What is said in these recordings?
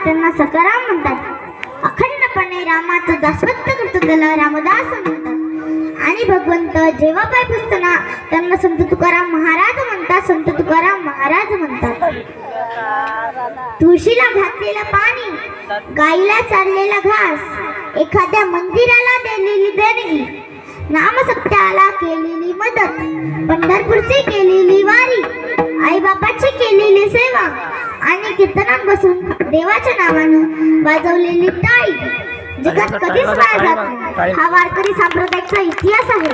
त्यांना सखाराम म्हणतात. अखंडपणे रामाचं दासत्व करतो त्याला रामदास म्हणतात. आणि भगवंत जेव्हा पाय पुसताना त्यांना संत तुकाराम महाराज म्हणतात. संत तुकाराम महाराज म्हणतात. तुळशीला घातलेलं पाणी, गाईला चाललेला घास, एखाद्या मंदिराला दिलेली देणगी, नामसत्याला केलेली मदत, पंढरपूरची केलेली वारी, आई बापाची केलेली सेवा आणि कीर्तनात बसून देवाच्या नावानं वाजवलेली टाळी जगात कधीच वाया जात नाही. हा वारकरी संप्रदायाचा इतिहास आहे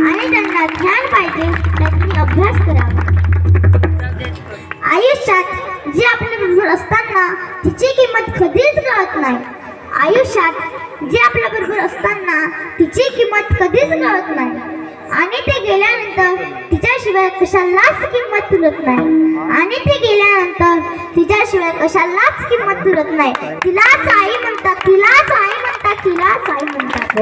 आणि त्यांना ज्ञान पाहिजे त्यांनी अभ्यास करावा. आयुष्यात जे आपल्याबरोबर असताना तिची किंमत कधीच कळत नाही. आयुष्यात जे आपल्याबरोबर असताना तिची किंमत कधीच कळत नाही आणि ते गेल्यानंतर तिच्याशिवाय कशालाच किंमत उरत नाही. आणि ते गेल्यानंतर तिच्याशिवाय कशालाच किंमत उरत नाही. तिलाच आई म्हणतात, तिलाच आई म्हणतात, तिलाच आई म्हणतात.